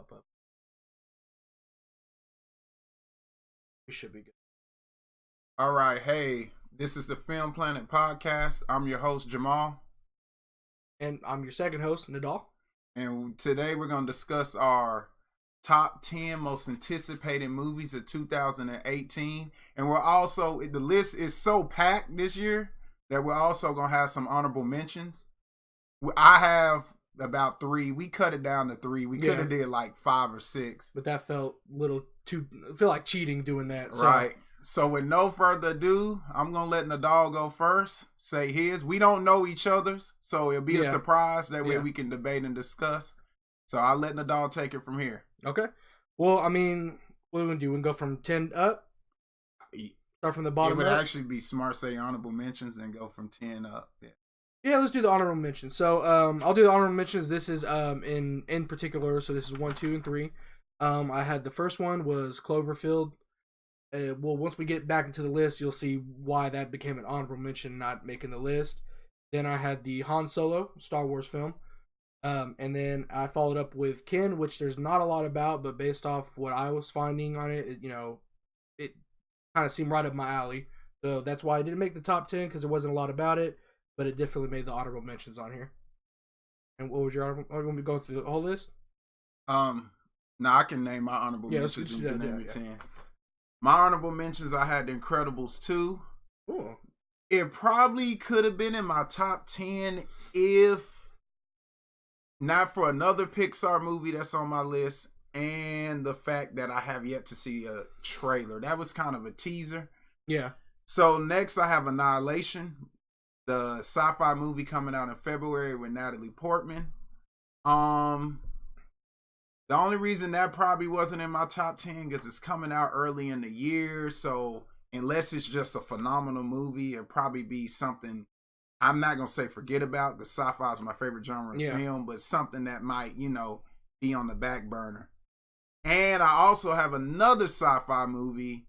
pop up. We should be good. All right, hey, this is the Film Planet Podcast. I'm your host, Jamal. And I'm your second host, Nadal. And today we're going to discuss our top 10 most anticipated movies of 2018. And we're also, the list is so packed this year that we're also going to have some honorable mentions. I have about 3. We cut it down to 3. We could have did like 5 or 6. But that felt a little too, I feel like cheating doing that. So. Right. So with no further ado, I'm going to let Nadal go first, say his. We don't know each other's, so it'll be a surprise. That way we can debate and discuss. So I'll let Nadal take it from here. Okay. Well, I mean, what are we going to do? We can go from 10 up? Start from the bottom up? It would up? actually be smart, say honorable mentions and go from 10 up. Yeah, let's do the honorable mentions. So I'll do the honorable mentions. This is in particular, so this is 1, 2, and 3. I had the first one was Cloverfield. Well, once we get back into the list, you'll see why that became an honorable mention, not making the list. Then I had the Han Solo Star Wars film. And then I followed up with Ken, which there's not a lot about, but based off what I was finding on it, it kind of seemed right up my alley. So that's why I didn't make the top 10, because there wasn't a lot about it, but it definitely made the honorable mentions on here. And what was your honorable? Are you going to go through the whole list? Now I can name my honorable mentions and you can name your 10. My honorable mentions, I had The Incredibles 2. Cool. It probably could have been in my top 10 if not for another Pixar movie that's on my list and the fact that I have yet to see a trailer. That was kind of a teaser. Yeah. So next I have Annihilation, the sci-fi movie coming out in February with Natalie Portman. The only reason that probably wasn't in my top 10 is it's coming out early in the year. So unless it's just a phenomenal movie, it'll probably be something I'm not going to say forget about, because sci-fi is my favorite genre of film, but something that might, be on the back burner. And I also have another sci-fi movie,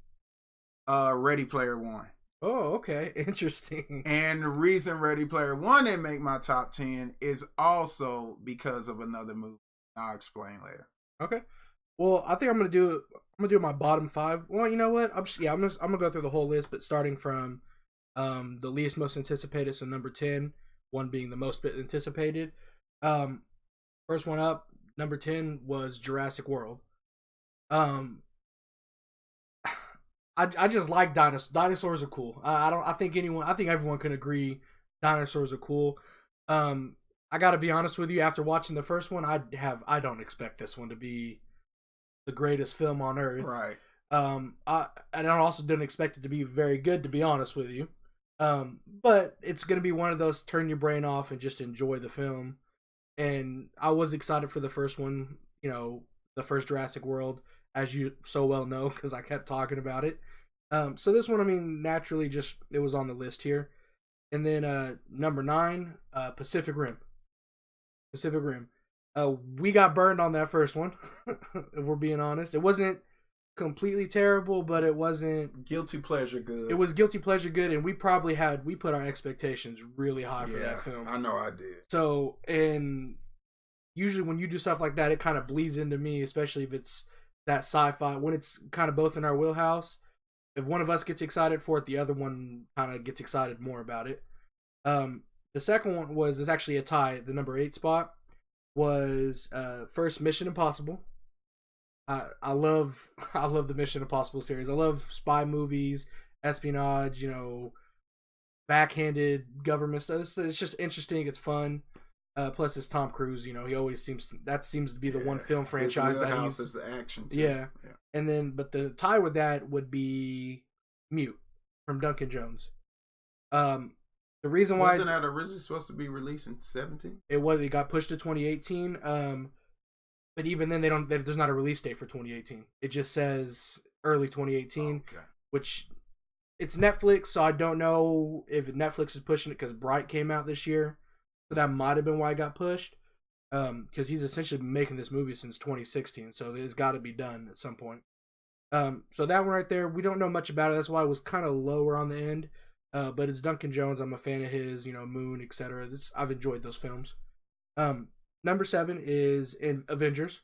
Ready Player One. Oh, okay. Interesting. And the reason Ready Player One didn't make my top 10 is also because of another movie. I'll explain later. Okay. Well, I think I'm gonna do my bottom 5. Well, you know what? I'm gonna go through the whole list, but starting from the least most anticipated, so number 10, one being the most anticipated. First one up, number 10 was Jurassic World. I just like dinosaurs. Dinosaurs are cool. I think everyone can agree dinosaurs are cool. I gotta be honest with you, after watching the first one, I don't expect this one to be the greatest film on earth. Right. I also didn't expect it to be very good, to be honest with you. But it's gonna be one of those turn your brain off and just enjoy the film. And I was excited for the first one, the first Jurassic World, as you so well know, because I kept talking about it. So this one, I mean, naturally just, it was on the list here. And then number 9, Pacific Rim. Pacific Rim. We got burned on that first one, if we're being honest. It wasn't completely terrible, but it wasn't guilty pleasure good. It was guilty pleasure good, and we put our expectations really high for that film. I know I did. So, and usually when you do stuff like that, it kind of bleeds into me, especially if it's that sci-fi, when it's kind of both in our wheelhouse. If one of us gets excited for it, the other one kind of gets excited more about it. The second one is actually a tie. The number 8 spot was first Mission Impossible. I love the Mission Impossible series. I love spy movies, espionage, backhanded government stuff. It's just interesting. It's fun. Plus, it's Tom Cruise. He always seems to be the one film franchise that he's is action. Too. Yeah. And then, but the tie with that would be Mute from Duncan Jones. The reason why wasn't that originally supposed to be released in 2017? It got pushed to 2018. But even then, there's not a release date for 2018. It just says early 2018, which it's Netflix, so I don't know if Netflix is pushing it because Bright came out this year, so that might have been why it got pushed. Because he's essentially been making this movie since 2016, so it's got to be done at some point. So that one right there, we don't know much about it. That's why it was kind of lower on the end. But it's Duncan Jones. I'm a fan of his, Moon, etc. I've enjoyed those films. Number 7 is in Avengers.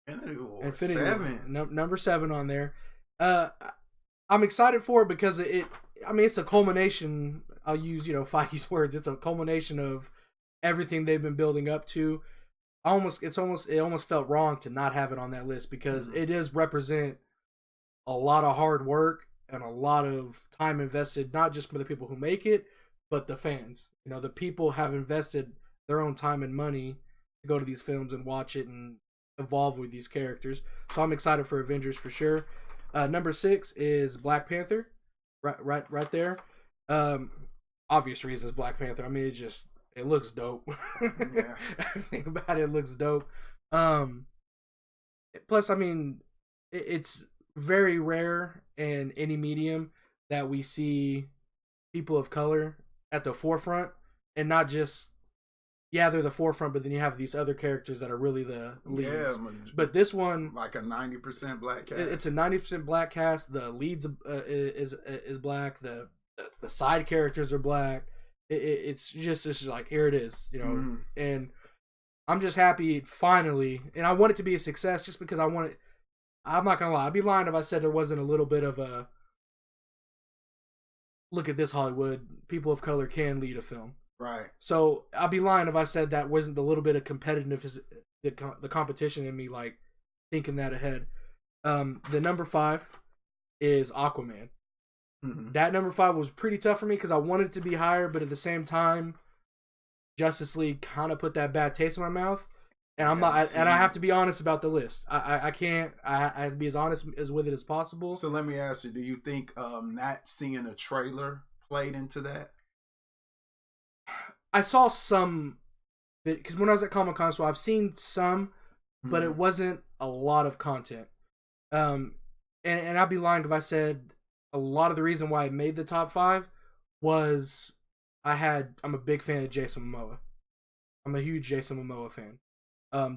Infinity War. 7. Number 7 on there. I'm excited for it because it's a culmination. I'll use, Feige's words. It's a culmination of everything they've been building up to. It almost felt wrong to not have it on that list because it does represent a lot of hard work and a lot of time invested, not just for the people who make it, but the fans. The people have invested their own time and money to go to these films and watch it and evolve with these characters. So I'm excited for Avengers for sure. Number 6 is Black Panther, right there. Obvious reasons Black Panther. I mean, it looks dope. Yeah. Everything about it looks dope. Plus, I mean, it's very rare in any medium that we see people of color at the forefront, and not just they're the forefront, but then you have these other characters that are really the leads. Yeah, but this one, like a 90% black cast. It's a 90% black cast. The leads is black. The side characters are black. It's just like, here it is, and I'm just happy finally, and I want it to be a success just because I want it. I'm not gonna lie, I'd be lying if I said there wasn't a little bit of a look at this Hollywood, people of color can lead a film. Right. So I'd be lying if I said that wasn't the little bit of competitiveness, the competition in me, like thinking that ahead. The number 5 is Aquaman. Mm-hmm. That number 5 was pretty tough for me because I wanted it to be higher, but at the same time, Justice League kind of put that bad taste in my mouth, and I have to be honest about the list. I can't. I have to be as honest with it as possible. So let me ask you: do you think not seeing a trailer played into that? I saw some, because when I was at Comic-Con, so I've seen some, but it wasn't a lot of content. And I'd be lying if I said a lot of the reason why I made the top 5 was I'm a big fan of Jason Momoa. I'm a huge Jason Momoa fan.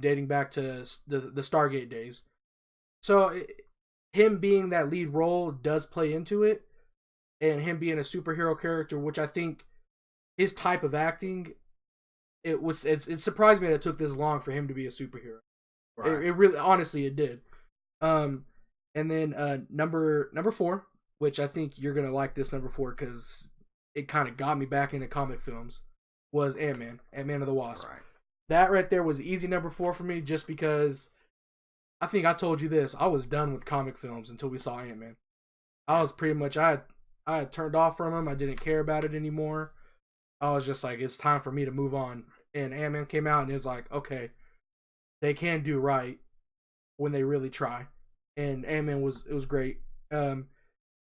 Dating back to the Stargate days. So him being that lead role does play into it, and him being a superhero character, which I think his type of acting, it surprised me that it took this long for him to be a superhero. Right. It really, honestly, it did. And then number 4, which I think you're gonna like this number 4 because it kind of got me back into comic films, was Ant-Man of the Wasp. Right. That right there was easy number 4 for me, just because I think I told you this. I was done with comic films until we saw Ant-Man. I was pretty much, I had turned off from them. I didn't care about it anymore. I was just like, it's time for me to move on. And Ant-Man came out and it was like, okay, they can do right when they really try. And Ant-Man was great. And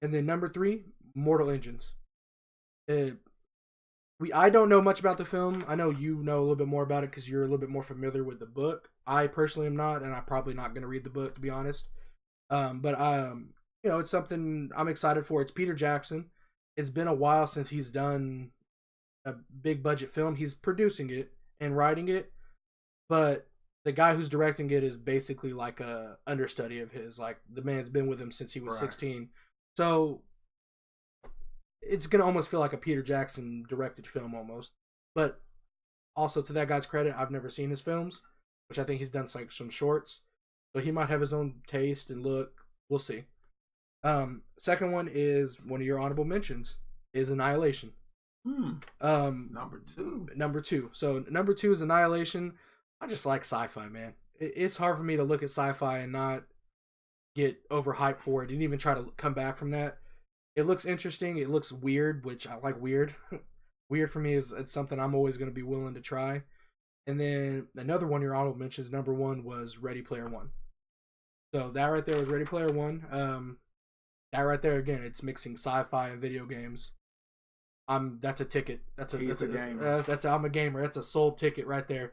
then number 3, Mortal Engines. I don't know much about the film. I know you know a little bit more about it because you're a little bit more familiar with the book. I personally am not, and I'm probably not going to read the book, to be honest. But it's something I'm excited for. It's Peter Jackson. It's been a while since he's done a big budget film. He's producing it and writing it, but the guy who's directing it is basically like a understudy of his. Like, the man's been with him since he was 16. So it's gonna almost feel like a Peter Jackson directed film almost. But also, to that guy's credit, I've never seen his films, which I think he's done like some shorts, so he might have his own taste and look. We'll see. Second one is one of your honorable mentions, is Annihilation. Number 2. So number 2 is Annihilation. I just like sci-fi, man. It's hard for me to look at sci-fi and not get overhyped for it and even try to come back from that. It looks interesting. It looks weird, which I like weird. Weird for me it's something I'm always going to be willing to try. And then another one your honorable mentions, number 1, was Ready Player One. So that right there was Ready Player One. That right there, again, it's mixing sci-fi and video games. That's a ticket. He's a gamer. I'm a gamer. That's a sold ticket right there.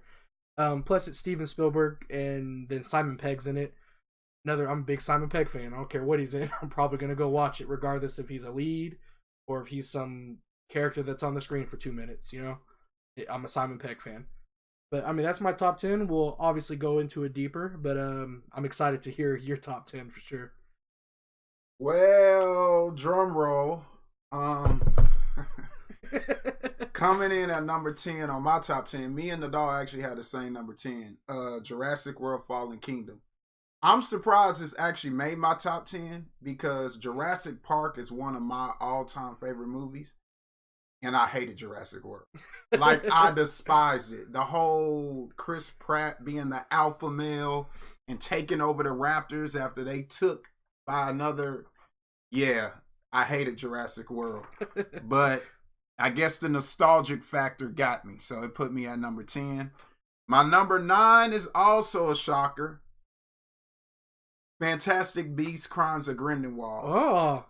Plus it's Steven Spielberg, and then Simon Pegg's in it. I'm a big Simon Pegg fan. I don't care what he's in. I'm probably gonna go watch it, regardless if he's a lead or if he's some character that's on the screen for 2 minutes. I'm a Simon Pegg fan. But I mean, that's my top 10. We'll obviously go into it deeper, but I'm excited to hear your top 10 for sure. Well, drum roll. Coming in at number 10 on my top 10, me and the dog actually had the same number 10. Jurassic World Fallen Kingdom. I'm surprised this actually made my top 10 because Jurassic Park is one of my all-time favorite movies. And I hated Jurassic World. Like, I despised it. The whole Chris Pratt being the alpha male and taking over the Raptors after they took by another. Yeah, I hated Jurassic World. But I guess the nostalgic factor got me. So it put me at number 10. My number 9 is also a shocker. Fantastic Beasts: Crimes of Grindelwald.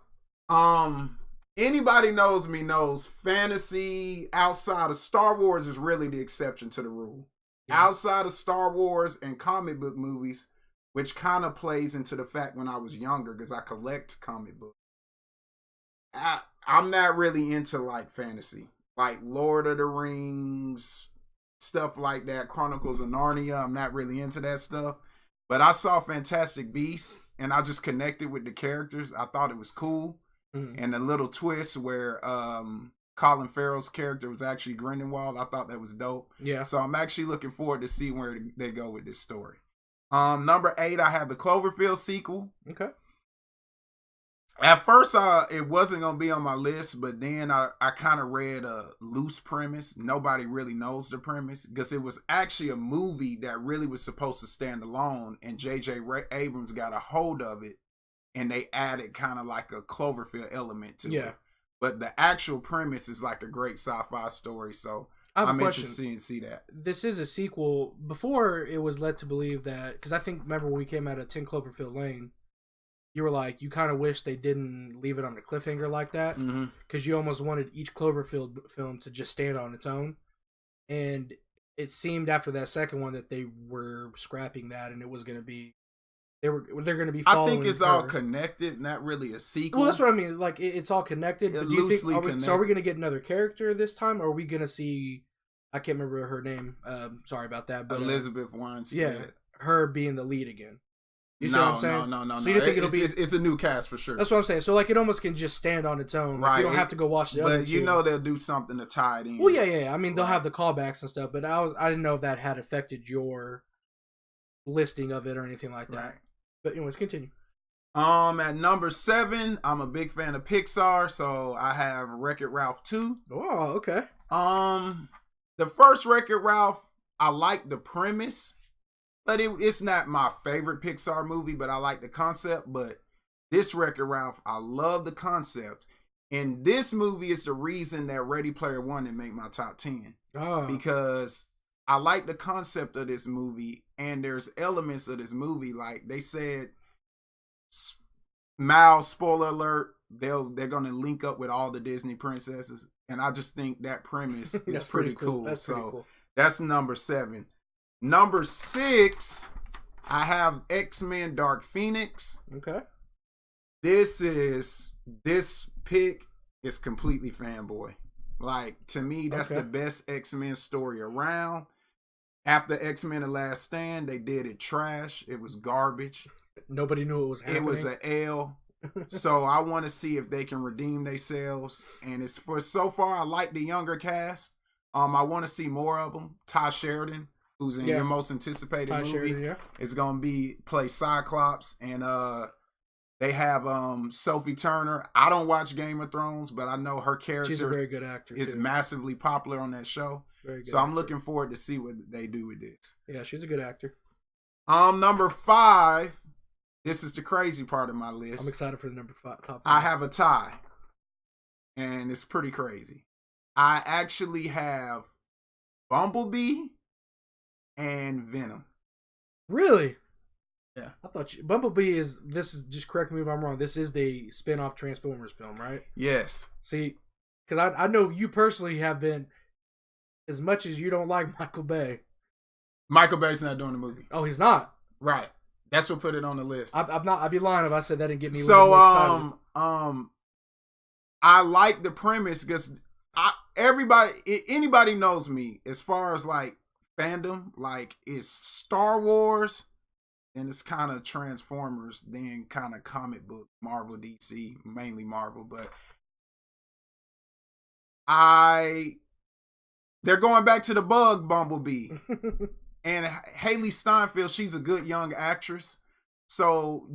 Oh. Anybody knows me knows fantasy outside of Star Wars is really the exception to the rule. Yeah. Outside of Star Wars and comic book movies, which kind of plays into the fact when I was younger because I collect comic books. I'm not really into like fantasy, like Lord of the Rings, stuff like that, Chronicles of Narnia. I'm not really into that stuff. But I saw Fantastic Beasts and I just connected with the characters. I thought it was cool. Mm-hmm. And a little twist where Colin Farrell's character was actually Grindelwald. I thought that was dope. Yeah. So I'm actually looking forward to see where they go with this story. Number 8, I have the Cloverfield sequel. Okay. At first, it wasn't going to be on my list, but then I kind of read a loose premise. Nobody really knows the premise because it was actually a movie that really was supposed to stand alone, and J.J. Abrams got a hold of it. And they added kind of like a Cloverfield element to it. But the actual premise is like a great sci-fi story. So I'm interested to see that. This is a sequel. Before it was led to believe that, because I think, remember when we came out of 10 Cloverfield Lane, you were like, you kind of wish they didn't leave it on a cliffhanger like that. Because you almost wanted each Cloverfield film to just stand on its own. And it seemed after that second one that they were scrapping that and it was going to be they're going to be following I think it's all connected, not really a sequel. Well, that's what I mean. Like, it's all connected. But do you think, connected. So are we going to get another character this time? Or are we going to see, I can't remember her name. Sorry about that. But Elizabeth Weinstein. Yeah, her being the lead again. You see what I'm saying? No. So you think it'll be... It's a new cast for sure. That's what I'm saying. So, like, it almost can just stand on its own. Like, right. You don't have to go watch the other two. But you know they'll do something to tie it in. Well, yeah. I mean, they'll have the callbacks and stuff. But I didn't know if that had affected your listing of it or anything like that. Right. But anyways, continue. At number 7, I'm a big fan of Pixar, so I have Wreck-It Ralph 2. Oh, okay. The first Wreck-It Ralph, I like the premise, but it's not my favorite Pixar movie, but I like the concept. But this Wreck-It Ralph, I love the concept. And this movie is the reason that Ready Player One didn't make my top 10. Oh. Because I like the concept of this movie, and there's elements of this movie, like they said, mild spoiler alert, they're going to link up with all the Disney princesses, and I just think that premise is pretty cool. That's so pretty cool. That's number 7. Number 6, I have X-Men Dark Phoenix. Okay. This pick is completely fanboy. Like, to me, that's the best X-Men story around. After X-Men The Last Stand, they did it trash. It was garbage. Nobody knew it was happening. It was an L. So I want to see if they can redeem themselves. And it's for so far, I like the younger cast. I want to see more of them. Ty Sheridan, who's in your most anticipated movie, is going to play Cyclops. And they have Sophie Turner. I don't watch Game of Thrones, but I know her character. She's a very good actor. Is massively popular on that show. Very good so actor. I'm looking forward to see what they do with this. Yeah, she's a good actor. Number 5. This is the crazy part of my list. I'm excited for the number 5 top 5. I have a tie, and it's pretty crazy. I actually have Bumblebee and Venom. Really? Yeah. I thought Bumblebee is just correct me if I'm wrong. This is the spin-off Transformers film, right? Yes. See, because I know you personally have been, as much as you don't like Michael Bay. Michael Bay's not doing the movie. Oh, he's not? Right. That's what put it on the list. I'd be lying if I said that didn't get me. So I like the premise because anybody knows me as far as like fandom, like it's Star Wars, and it's kind of Transformers, then kind of comic book, Marvel, DC, mainly Marvel, but they're going back to the Bumblebee. And Haley Steinfeld, she's a good young actress. So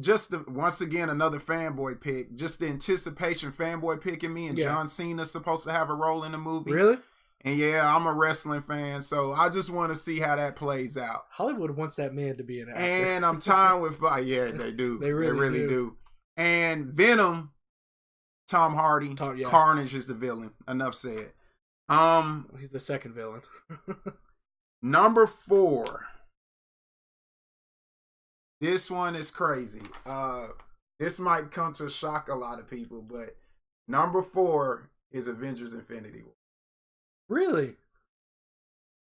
once again, another fanboy pick. Just the anticipation fanboy picking me, and John Cena's supposed to have a role in the movie. Really? And yeah, I'm a wrestling fan, so I just want to see how that plays out. Hollywood wants that man to be an actor. And I'm tired with yeah, they do. They really do. And Venom, Tom Hardy, Carnage is the villain. Enough said. He's the second villain. Number 4. This one is crazy. This might come to shock a lot of people, but number 4 is Avengers Infinity War. Really?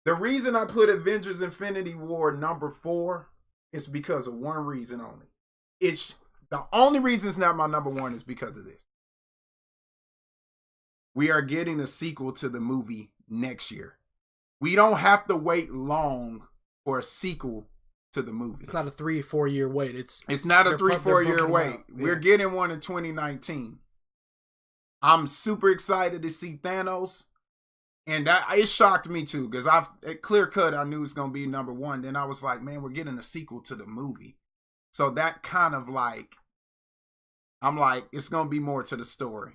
The reason I put Avengers Infinity War number 4 is because of one reason only. It's the only reason it's not my number 1 is because of this. We are getting a sequel to the movie next year. We don't have to wait long for a sequel to the movie. It's not a 3-4 year wait. It's not a 3-4 year wait. Yeah. We're getting one in 2019. I'm super excited to see Thanos. And it shocked me too, because clear cut, I knew it was going to be number 1. Then I was like, man, we're getting a sequel to the movie. So that kind of I'm like, it's going to be more to the story.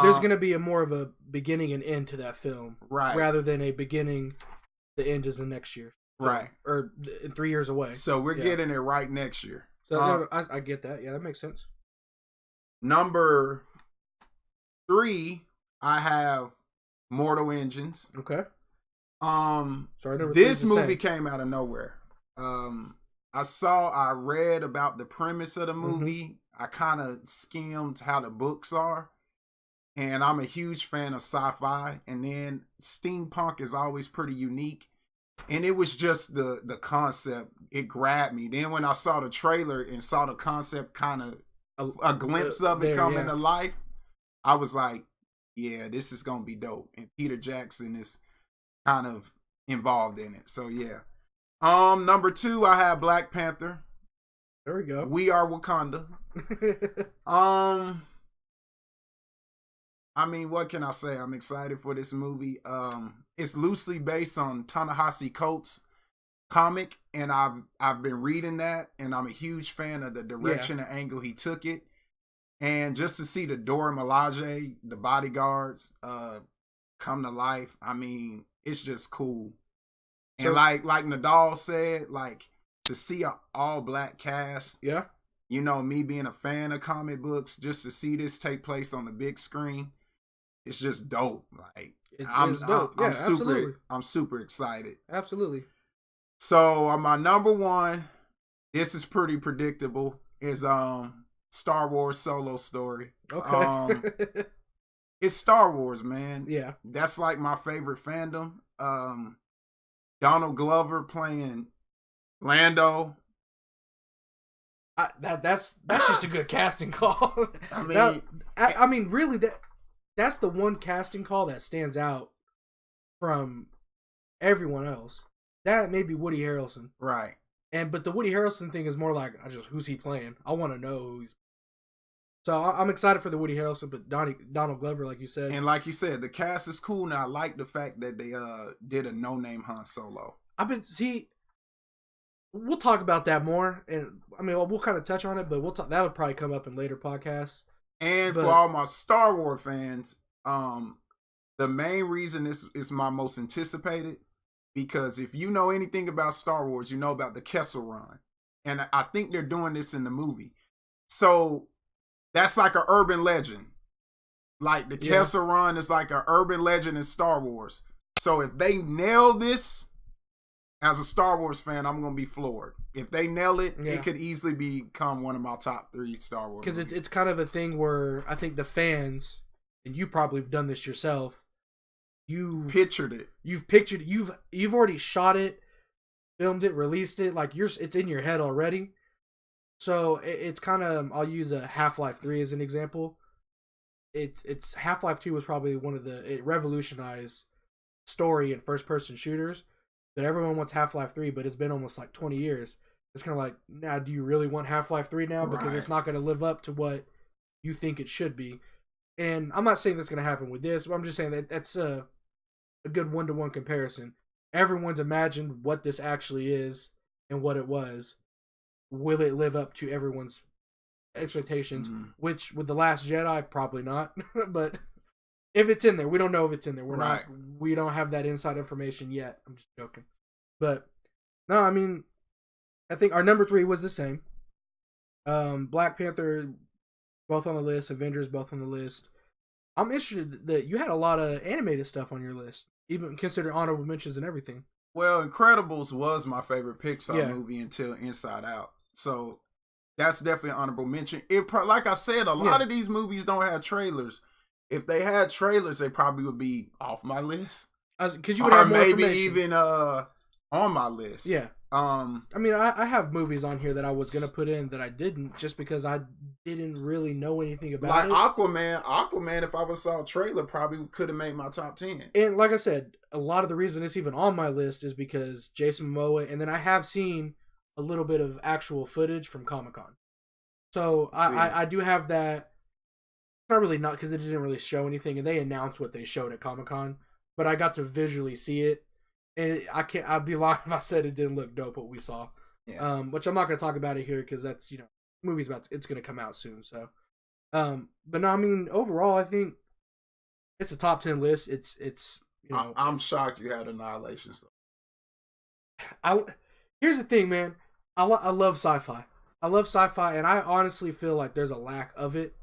There's going to be more of a beginning and end to that film. Right. Rather than a beginning, the end is the next year. Right. Or 3 years away. So we're getting it right next year. So I get that. Yeah, that makes sense. Number 3, I have Mortal Engines. Okay. This movie came out of nowhere. I read about the premise of the movie. Mm-hmm. I kind of skimmed how the books are. And I'm a huge fan of sci-fi. And then steampunk is always pretty unique. And it was just the concept. It grabbed me. Then when I saw the trailer and saw the concept, kind of a glimpse of it coming to life, I was like, yeah, this is going to be dope. And Peter Jackson is kind of involved in it. So, yeah. Number 2, I have Black Panther. There we go. We Are Wakanda. I mean, what can I say? I'm excited for this movie. It's loosely based on Ta-Nehisi Coates' comic, and I've been reading that, and I'm a huge fan of the direction and angle he took it. And just to see the Dora Milaje, the bodyguards, come to life, I mean, it's just cool. And so, like Nadal said, to see an all-black cast, you know, me being a fan of comic books, just to see this take place on the big screen, it's just dope. It's dope. I'm super excited. Absolutely. So my number 1, this is pretty predictable, is Star Wars Solo Story. Okay. It's Star Wars, man. Yeah. That's my favorite fandom. Donald Glover playing Lando. That's just a good casting call. I mean, really, that's the one casting call that stands out from everyone else. That may be Woody Harrelson, right? But the Woody Harrelson thing is more like, who's he playing? I want to know who he's. So I'm excited for the Woody Harrelson, but Donald Glover, like you said, and like you said, the cast is cool. And I like the fact that they did a no-name Han Solo. We'll talk about that more, and I mean, we'll kind of touch on it, but that'll probably come up in later podcasts. And for all my Star Wars fans, the main reason this is my most anticipated, because if you know anything about Star Wars, you know about the Kessel Run, and I think they're doing this in the movie. So that's like an urban legend. Like the Kessel Run is like an urban legend in Star Wars. So if they nail this, as a Star Wars fan, I'm going to be floored. If they nail it, it could easily become one of my top 3 Star Wars movies. Because it's kind of a thing where I think the fans, and you probably have done this yourself, you pictured it. You've pictured it. You've already shot it, filmed it, released it. It's in your head already. So it's kind of, I'll use a Half-Life 3 as an example. It's Half-Life 2 was probably it revolutionized story and first-person shooters. But everyone wants Half-Life 3, but it's been almost 20 years. It's kind of like, now, do you really want Half-Life 3 now? Because it's not going to live up to what you think it should be. And I'm not saying that's going to happen with this, but I'm just saying that that's a good one-to-one comparison. Everyone's imagined what this actually is and what it was. will it live up to everyone's expectations? Mm-hmm. Which with The Last Jedi, probably not. But if it's in there, we don't know if it's in there. We don't have that inside information yet. I'm just joking. But no, I mean, I think our number 3 was the same. Black Panther, both on the list. Avengers, both on the list. I'm interested that you had a lot of animated stuff on your list, even consider honorable mentions and everything. Well, Incredibles was my favorite Pixar movie until Inside Out. So that's definitely an honorable mention. Like I said, a lot of these movies don't have trailers. If they had trailers, they probably would be off my list. Because you would have more maybe even on my list. Yeah. I mean, I have movies on here that I was gonna put in that I didn't, just because I didn't really know anything about it. Like Aquaman, if I saw a trailer, probably could have made my top 10. And like I said, a lot of the reason it's even on my list is because Jason Momoa, and then I have seen a little bit of actual footage from Comic-Con. So I do have that. Not really, not because it didn't really show anything, and they announced what they showed at Comic-Con, but I got to visually see it. And I'd be lying if I said it didn't look dope what we saw. Yeah. Which I'm not going to talk about it here because that's, movie's it's going to come out soon. So, but no, I mean, overall, I think it's a top 10 list. It's I'm shocked you had Annihilation. So. Here's the thing, man. I love sci-fi. I love sci-fi, and I honestly feel like there's a lack of it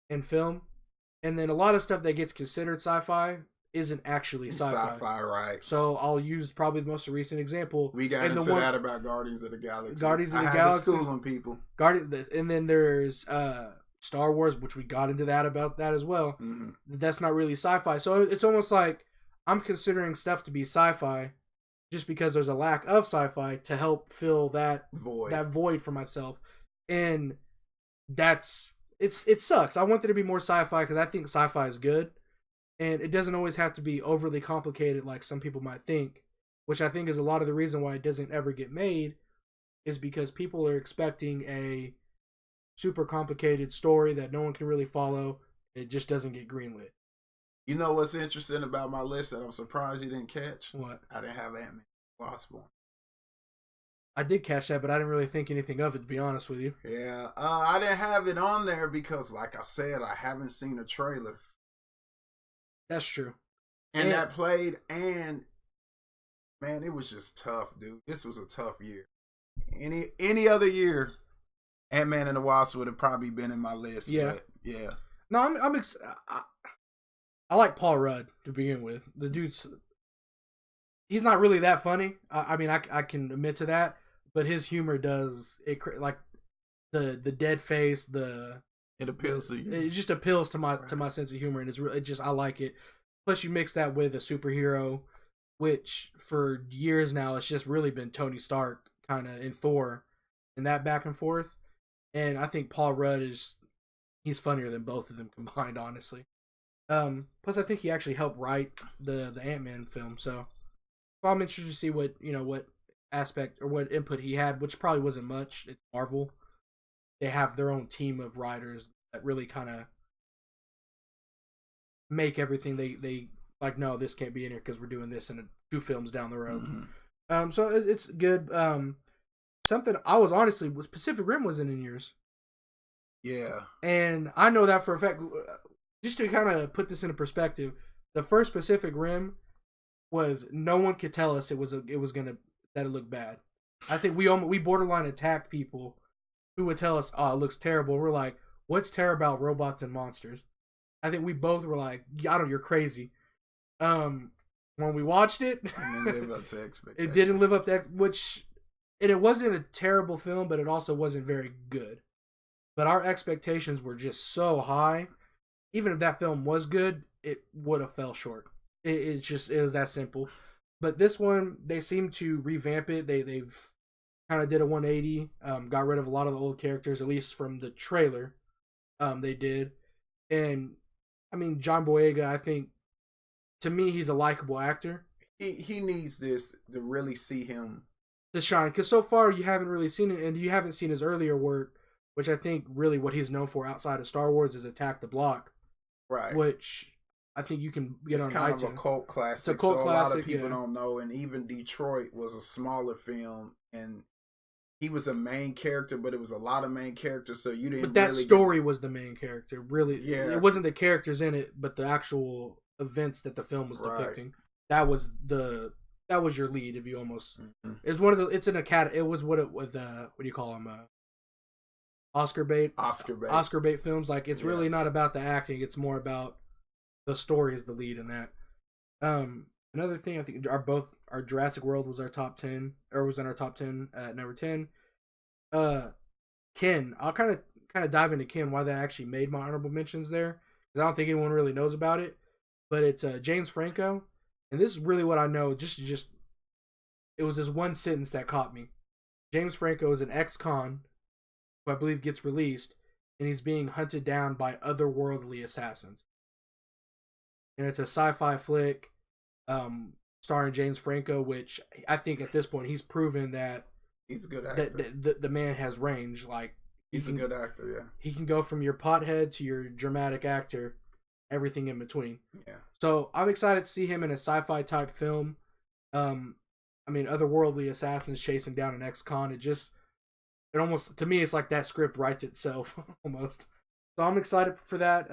in film. And then a lot of stuff that gets considered sci-fi isn't actually sci-fi. Sci-fi, right. So I'll use probably the most recent example. We got into that about Guardians of the Galaxy. Guardians of the Galaxy. I had to school on people. And then there's Star Wars, which we got into that about that as well. Mm-hmm. That's not really sci-fi. So it's almost like I'm considering stuff to be sci-fi just because there's a lack of sci-fi to help fill that void for myself. And it sucks. I want there to be more sci-fi because I think sci-fi is good. And it doesn't always have to be overly complicated like some people might think, which I think is a lot of the reason why it doesn't ever get made, is because people are expecting a super complicated story that no one can really follow. It just doesn't get greenlit. You know what's interesting about my list that I'm surprised you didn't catch? What? I didn't have Ant-Man Wasp on. I did catch that, but I didn't really think anything of it, to be honest with you. Yeah, I didn't have it on there because, like I said, I haven't seen a trailer. That's true. And that played, and man, it was just tough, dude. This was a tough year. Any other year, Ant-Man and the Wasp would have probably been in my list. Yeah. But yeah. No, I like Paul Rudd to begin with. The dude's, he's not really that funny. I mean, I can admit to that, but his humor does it, like the dead face, it appeals to you. It just appeals to my sense of humor, and I like it. Plus, you mix that with a superhero, which for years now it's just really been Tony Stark kind of in Thor, and that back and forth. And I think Paul Rudd he's funnier than both of them combined, honestly. Plus, I think he actually helped write the Ant-Man film, so I'm interested to see what aspect or what input he had, which probably wasn't much. It's Marvel. They have their own team of writers that really kind of make everything they like. No, this can't be in here because we're doing this in 2 films down the road. Mm-hmm. So it's good. Something I was honestly Pacific Rim wasn't in yours. Yeah, and I know that for a fact. Just to kind of put this into perspective, the first Pacific Rim was no one could tell us that it looked bad. I think we borderline attacked people who would tell us, "Oh, it looks terrible." We're like, "What's terrible about robots and monsters?" I think we both were like, "You're crazy." When we watched it, and then live up to expectations. It didn't live up to and it wasn't a terrible film, but it also wasn't very good. But our expectations were just so high. Even if that film was good, it would have fell short. It was that simple. But this one, they seem to revamp it. They've kind of did a 180. Got rid of a lot of the old characters, at least from the trailer. They did. And, I mean, John Boyega, I think, to me, he's a likable actor. He needs this to really see him. To shine. Because so far, you haven't really seen it, and you haven't seen his earlier work, which I think really what he's known for outside of Star Wars is Attack the Block. Right. Which I think you can get on iTunes. It's kind of a cult classic. It's a cult classic. A lot of people don't know. And even Detroit was a smaller film. And he was a main character, but it was a lot of main characters, so you didn't. But that really story was the main character. Really, Yeah. it wasn't the characters in it, but the actual events that the film was depicting. That was your lead. If you almost, it's one of the. It's an academy. It was what it was. What do you call them? Oscar bait films. Like it's really not about the acting. It's more about the story is the lead in that. Another thing I think our Jurassic World was our top 10 or was in our top 10 at number 10. Ken, I'll kind of dive into Ken why that actually made my honorable mentions there because I don't think anyone really knows about it, but it's James Franco, and this is really what I know. Just it was this one sentence that caught me. James Franco is an ex-con who I believe gets released, and he's being hunted down by otherworldly assassins. And it's a sci-fi flick starring James Franco, which I think at this point he's proven that he's a good actor. The man has range. Like he's a good actor, yeah. He can go from your pothead to your dramatic actor, everything in between. Yeah. So I'm excited to see him in a sci-fi type film. I mean, otherworldly assassins chasing down an ex-con. It almost, to me, it's like that script writes itself almost. So I'm excited for that.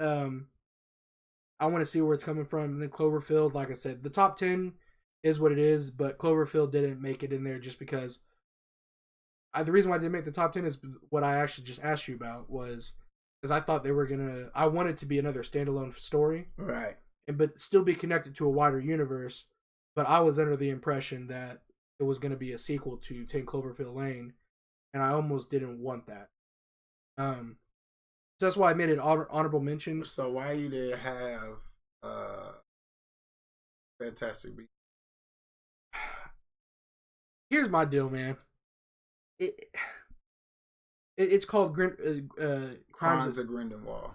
I want to see where it's coming from. And then Cloverfield, like I said, the top 10 is what it is, but Cloverfield didn't make it in there just because. The reason why I didn't make the top 10 is what I actually just asked you about was because I thought they were I wanted it to be another standalone story. Right. But still be connected to a wider universe. But I was under the impression that it was going to be a sequel to 10 Cloverfield Lane, and I almost didn't want that. So that's why I made it honorable mention. So why you didn't have Fantastic Beasts? Here's my deal, man. It's called Crimes of Grindelwald.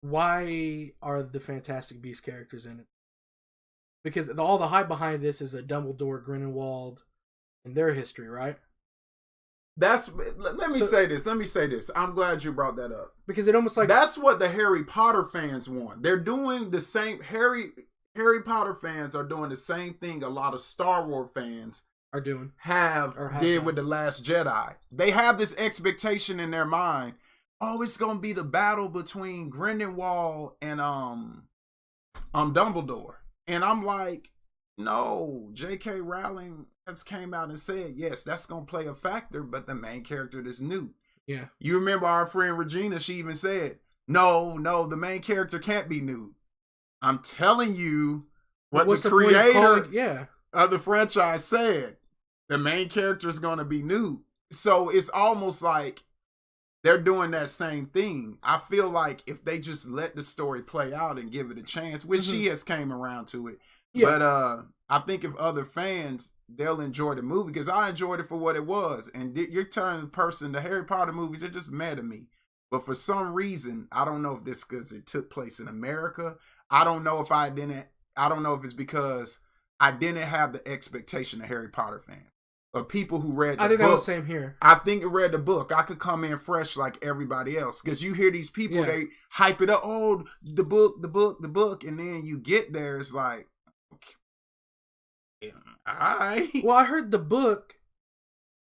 Why are the Fantastic Beasts characters in it? Because all the hype behind this is a Dumbledore, Grindelwald, and their history, right? Let me say this. I'm glad you brought that up. Because it almost like... That's what the Harry Potter fans want. They're doing the same... Harry Potter fans are doing the same thing a lot of Star Wars fans are doing. Did with The Last Jedi. They have this expectation in their mind. Oh, it's going to be the battle between Grindelwald and Dumbledore. And I'm like, no, J.K. Rowling has came out and said, yes, that's going to play a factor, but the main character is Newt. Yeah. You remember our friend Regina, she even said, no, the main character can't be Newt. I'm telling you what the creator of the franchise said. The main character is going to be Newt. So it's almost like they're doing that same thing. I feel like if they just let the story play out and give it a chance, which she has came around to it. Yeah. But I think if other fans, they'll enjoy the movie because I enjoyed it for what it was. And you're turning the Harry Potter movies are just mad at me. But for some reason, I don't know if this because it took place in America. I don't know if it's because I didn't have the expectation of Harry Potter fans. Or people who read the book. I think that was the same here. I think it read the book. I could come in fresh like everybody else. Because you hear these people, they hype it up. Oh, the book. And then you get there, it's like, okay, all right. Well, I heard the book,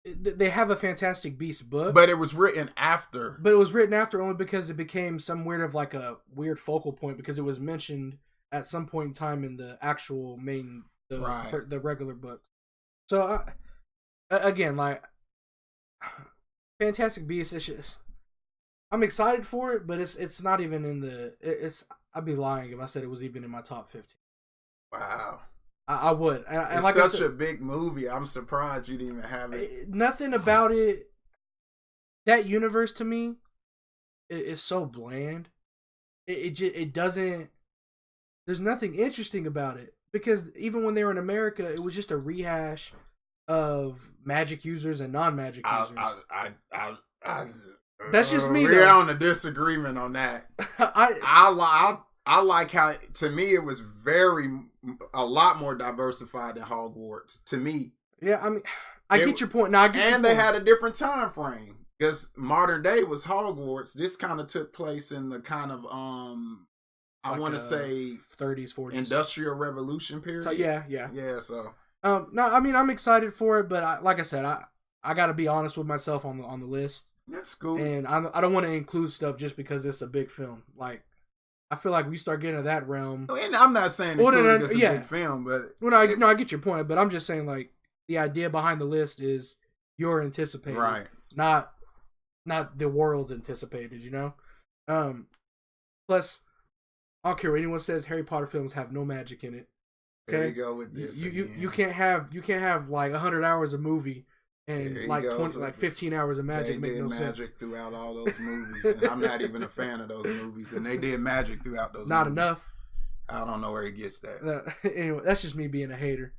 they have a Fantastic Beasts book. But it was written after. But it was written after only because it became some weird of like a weird focal point because it was mentioned at some point in time in the actual the regular book. So, again, like Fantastic Beasts, it's just, I'm excited for it, but it's not even in the. I'd be lying if I said it was even in my top 15. Wow, I would. And it's like such a big movie. I'm surprised you didn't even have it. Nothing about it. That universe to me is so bland. It doesn't. There's nothing interesting about it because even when they were in America, it was just a rehash of magic users and non-magic users. That's just me. We're on a disagreement on that. I like how, to me, it was a lot more diversified than Hogwarts. To me, yeah. I mean, I get your point. Now, they had a different time frame because modern day was Hogwarts. This kind of took place in the kind of I want to say 30s, 40s, Industrial Revolution period. So, yeah. So no, I mean I'm excited for it, but like I said, I got to be honest with myself on the list. That's cool. And I don't want to include stuff just because it's a big film. Like, I feel like we start getting to that realm. And I'm not saying it's a big film, but I get your point. But I'm just saying, like, the idea behind the list is you're anticipating, right? Not the world's anticipated. You know. Plus, I don't care what anyone says. Harry Potter films have no magic in it. Okay, there you go with this. You can't have like 100 hours of movie and like 15 hours of magic. They did magic throughout all those movies, and I'm not even a fan of those movies. And they did magic throughout those. Not movies. Enough. I don't know where he gets that. Anyway, that's just me being a hater.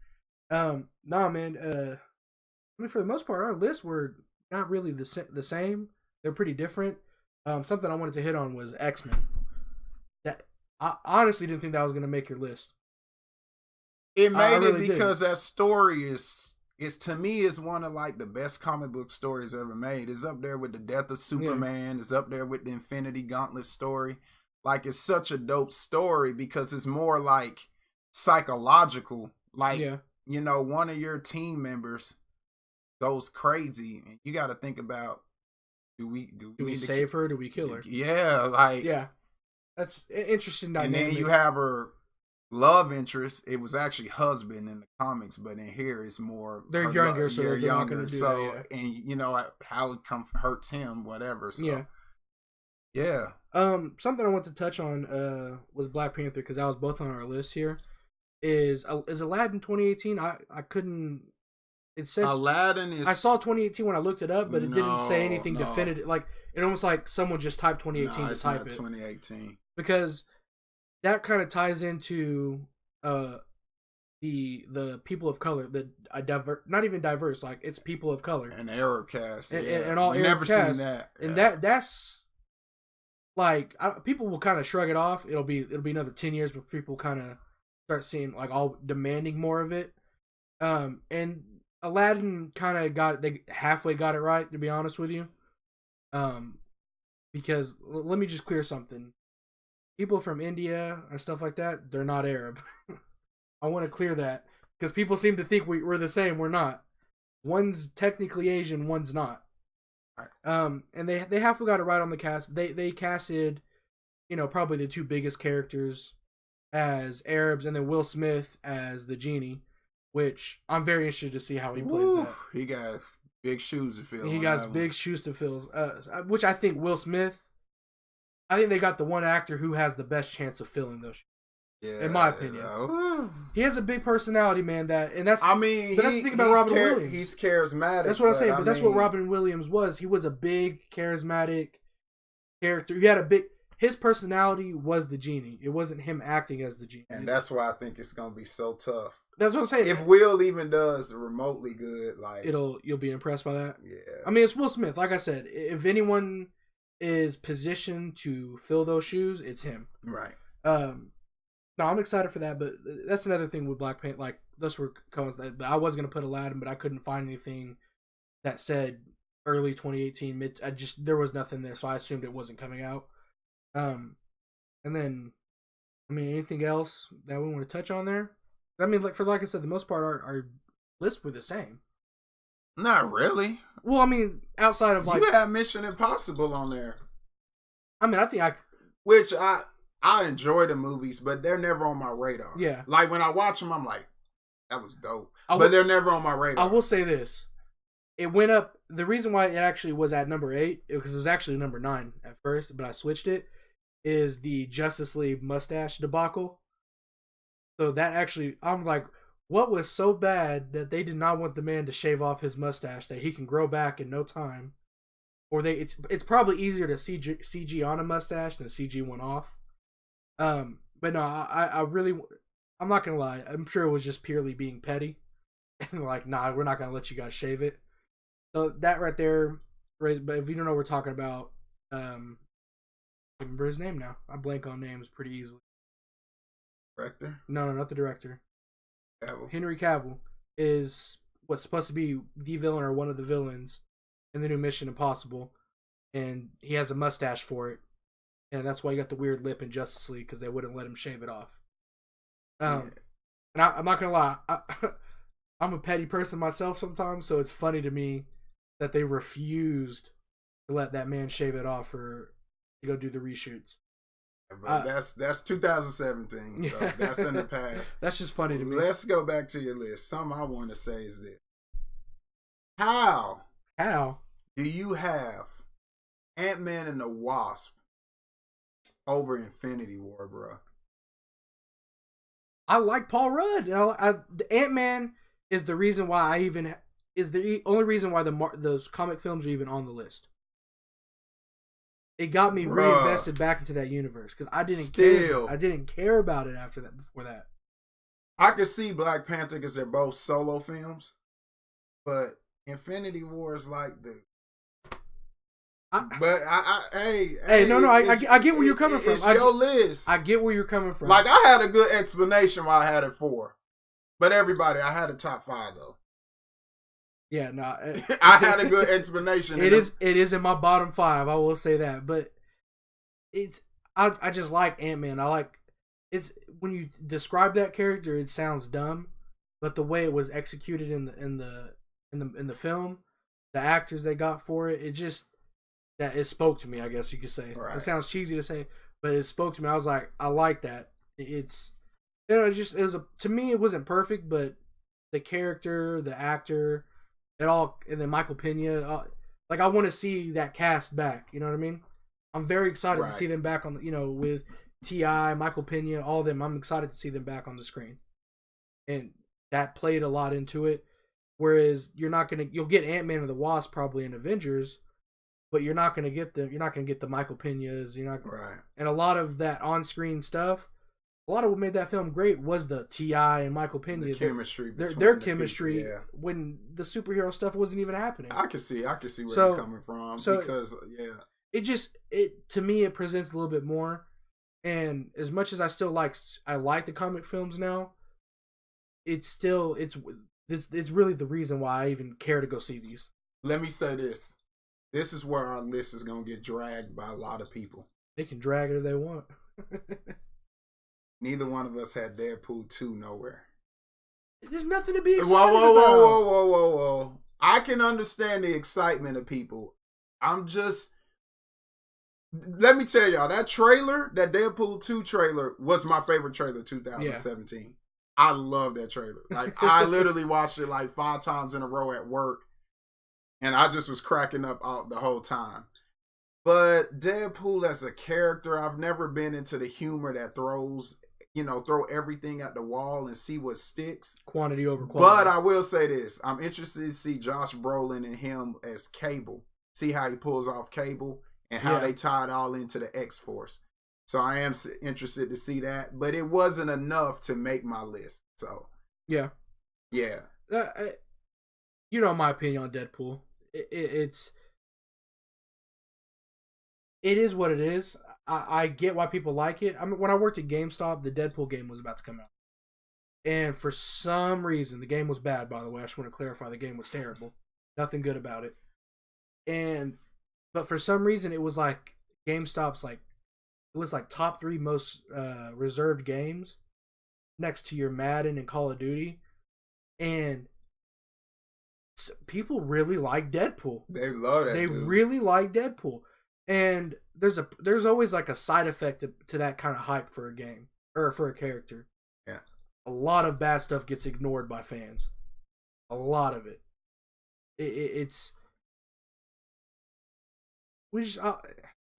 Nah, man. I mean, for the most part, our lists were not really the same. They're pretty different. Something I wanted to hit on was X-Men. That I honestly didn't think that was going to make your list. It made it because that story is to me is one of like the best comic book stories ever made. It's up there with the death of Superman. Yeah. It's up there with the Infinity Gauntlet story. Like, it's such a dope story because it's more like psychological. Like, you know, one of your team members goes crazy, and you got to think about do we save her? Do we kill her? Yeah, like that's interesting dynamic. And then you have her love interest. It was actually husband in the comics, but in here it's more they're younger, so they're not going to do so that. And you know how it hurts him, whatever. So yeah. Something I want to touch on was Black Panther, because that was both on our list here. Is Aladdin 2018? I couldn't. It said Aladdin is. I saw 2018 when I looked it up, but it didn't say anything definitive. Like, it almost like someone just typed 2018 to type it. 2018 because that kind of ties into the people of color, not even diverse, like it's people of color, an Arab cast, and all Arab never cast. Seen that, and that's like people will kind of shrug it off. It'll be another 10 years before people kind of start seeing like all demanding more of it. And Aladdin kind of they halfway got it right, to be honest with you. Because let me just clear something. People from India and stuff like that, they're not Arab. I want to clear that because people seem to think we're the same. We're not. One's technically Asian, one's not. And they halfway got it right on the cast. They casted, you know, probably the two biggest characters as Arabs, and then Will Smith as the genie, which I'm very interested to see how he plays that. He got big shoes to fill. He got big shoes to fill. Which I think Will Smith. I think they got the one actor who has the best chance of filling those shoes. Yeah, in my opinion, he has a big personality, man. That's the thing about Robin Williams. He's charismatic. That's what I'm saying. But that's what Robin Williams was. He was a big, charismatic character. He had his personality was the genie. It wasn't him acting as the genie. And that's why I think it's gonna be so tough. That's what I'm saying. If Will even does remotely good, like you'll be impressed by that. Yeah. I mean, it's Will Smith. Like I said, if anyone is positioned to fill those shoes, it's him. Right. No, I'm excited for that, but that's another thing with Black Panther. Like, those were cones that I was gonna put Aladdin, but I couldn't find anything that said early 2018. There was nothing there, so I assumed it wasn't coming out. And then, I mean, anything else that we want to touch on there? I mean, like I said, the most part, our lists were the same. Not really. Well, I mean, outside of like you had Mission Impossible on there. I mean, I think which I enjoy the movies, but they're never on my radar. Yeah. Like, when I watch them, I'm like, that was dope. But they're never on my radar. I will say this. It went up. The reason why it actually was at number 8, because it was actually number 9 at first, but I switched it, is the Justice League mustache debacle. So that actually, I'm like, what was so bad that they did not want the man to shave off his mustache that he can grow back in no time? Or it's probably easier to CG on a mustache than CG one off. But no, I really, I'm not gonna lie. I'm sure it was just purely being petty, and like, nah, we're not gonna let you guys shave it. So that right there, but if you don't know what we're talking about, I remember his name now. I blank on names pretty easily. Director? No, not the director. Cavill. Henry Cavill is what's supposed to be the villain or one of the villains in the new Mission Impossible, and he has a mustache for it. And that's why you got the weird lip in Justice League, because they wouldn't let him shave it off. And I'm not gonna lie, I'm a petty person myself sometimes, so it's funny to me that they refused to let that man shave it off to go do the reshoots. But that's 2017, so that's in the past. That's just funny to me. Let's go back to your list. Something I want to say is this: How do you have Ant-Man and the Wasp over Infinity War, bro? I like Paul Rudd. The Ant-Man is the reason why is the only reason why those comic films are even on the list. It got me reinvested back into that universe because I didn't care about it after that. Before that, I could see Black Panther because they're both solo films, but Infinity War is like the. I get where you're coming from. It's your list. I get where you're coming from. Like, I had a good explanation why I had it 4, but I had a top 5 though. Yeah, no. I had a good explanation. It is in my bottom 5. I will say that, but I just like Ant-Man. It's when you describe that character, it sounds dumb, but the way it was executed in the film, the actors they got for it, it spoke to me. I guess you could say. Right. It sounds cheesy to say, but it spoke to me. I was like, I like that. To me, it wasn't perfect, but the character, the actor. It all, and then Michael Pena, I want to see that cast back. You know what I mean? I'm very excited to see them back on. With T.I., Michael Pena, all of them. I'm excited to see them back on the screen, and that played a lot into it. Whereas you'll get Ant-Man and the Wasp probably in Avengers, but you're not gonna get the Michael Penas. And a lot of that on-screen stuff. A lot of what made that film great was the T.I. and Michael Pena. The chemistry. Their chemistry when the superhero stuff wasn't even happening. I can see where you're coming from. Because to me, it presents a little bit more. And as much as I like the comic films now, it's really the reason why I even care to go see these. Let me say this. This is where our list is going to get dragged by a lot of people. They can drag it if they want. Neither one of us had Deadpool 2 nowhere. There's nothing to be excited about. Whoa. I can understand the excitement of people. Let me tell y'all, that Deadpool 2 trailer was my favorite trailer 2017. Yeah. I love that trailer. Like, I literally watched it like 5 times in a row at work, and I just was cracking up out the whole time. But Deadpool as a character, I've never been into the humor that throw everything at the wall and see what sticks. Quantity over quality. But I will say this. I'm interested to see Josh Brolin and him as Cable. See how he pulls off Cable and how they tie it all into the X-Force. So I am interested to see that. But it wasn't enough to make my list. So. Yeah. Yeah. My opinion on Deadpool. It is what it is. I get why people like it. I mean, when I worked at GameStop, the Deadpool game was about to come out. And for some reason, the game was bad, by the way. I just want to clarify, the game was terrible. Nothing good about it. But for some reason, it was like GameStop's it was like top 3 most reserved games next to your Madden and Call of Duty. And people really like Deadpool. They love that. They really like Deadpool. And there's always like a side effect to that kind of hype for a game or for a character. Yeah. A lot of bad stuff gets ignored by fans. A lot of it.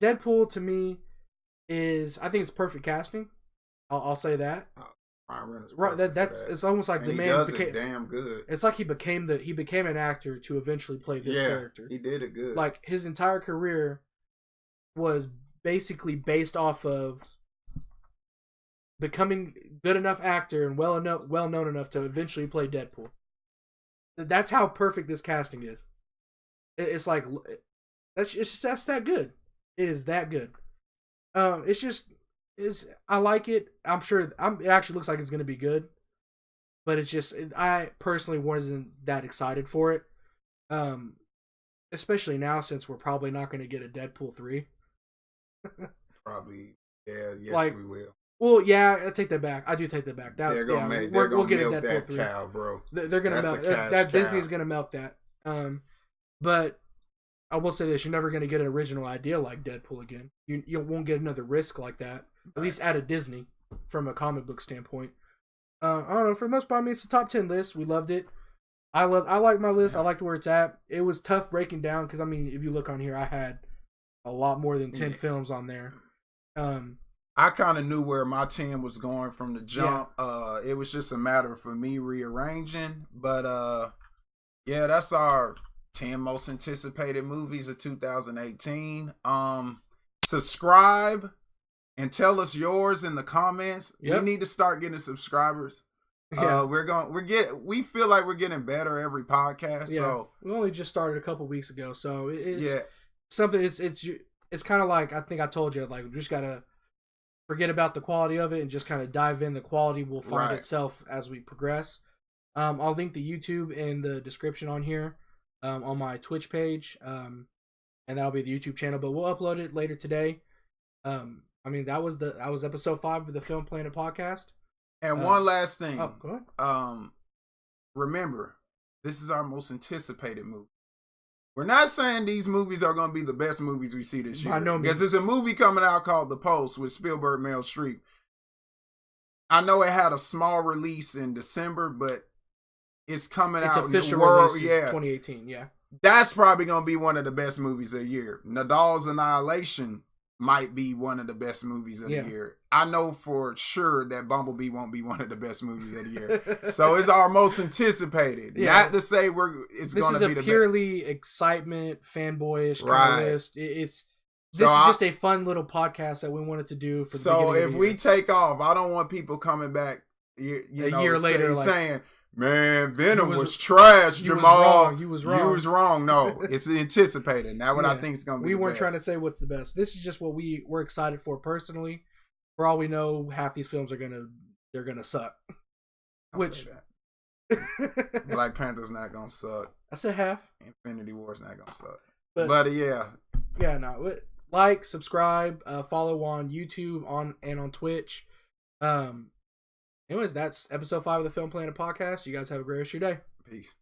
Deadpool to me I think it's perfect casting. I'll say that. Ryan Reynolds. Right. It's almost like the man became damn good. It's like he became an actor to eventually play this character. He did it good. Like his entire career was basically based off of becoming good enough actor and well known enough to eventually play Deadpool. That's how perfect this casting is. It's that's that good. It is that good. I like it. I'm sure it actually looks like it's going to be good, but I personally wasn't that excited for it. Especially now since we're probably not going to get a Deadpool 3. Probably, yeah. Yes, we will. Well, yeah, I take that back. I do take that back. They're gonna milk that cow, bro. They're gonna milk that. Disney's gonna milk that. But I will say this: you're never going to get an original idea like Deadpool again. You won't get another risk like that. At least out of Disney, from a comic book standpoint. I don't know. For the most part, I mean, it's a top 10 list. We loved it. I like my list. I liked where it's at. It was tough breaking down because I mean, if you look on here, I had a lot more than 10 films on there. I kind of knew where my 10 was going from the jump. Yeah. It was just a matter for me rearranging. But yeah, that's our 10 most anticipated movies of 2018. Subscribe and tell us yours in the comments. Yep. We need to start getting subscribers. Yeah. We feel like we're getting better every podcast. Yeah. So we only just started a couple weeks ago. So it's something it's kind of like, I think I told you, like, we just gotta forget about the quality of it and just kind of dive in. The quality will find itself as we progress. I'll link the YouTube in the description on here, on my Twitch page. And that'll be the YouTube channel, but we'll upload it later today. I mean, that was episode 5 of the Film Planet podcast. And one last thing. Oh, go ahead. Remember, this is our most anticipated movie. We're not saying these movies are going to be the best movies we see this year. I know, because there's a movie coming out called The Post with Spielberg, Meryl Streep. I know it had a small release in December, but it's coming out. It's official release, 2018. Yeah, that's probably going to be one of the best movies of the year. Nadal's Annihilation might be one of the best movies of the year. I know for sure that Bumblebee won't be one of the best movies of the year. So it's our most anticipated. Yeah. Not to say it's going to be the best. This is a purely excitement, fanboyish kind of list. This is just a fun little podcast that we wanted to do for the beginning of the year. So if we take off, I don't want people coming back a year later saying, man, Venom was trash, Jamal. You was wrong. No, it's anticipated. Now what I think is going to be We weren't trying to say what's the best. This is just what we're excited for personally. For all we know, half these films are gonna suck. Which Black Panther's not gonna suck. I said half. Infinity War's not gonna suck. But yeah, no. Like, subscribe, follow on YouTube and on Twitch. Anyways, that's episode 5 of the Film Planet podcast. You guys have a great rest of your day. Peace.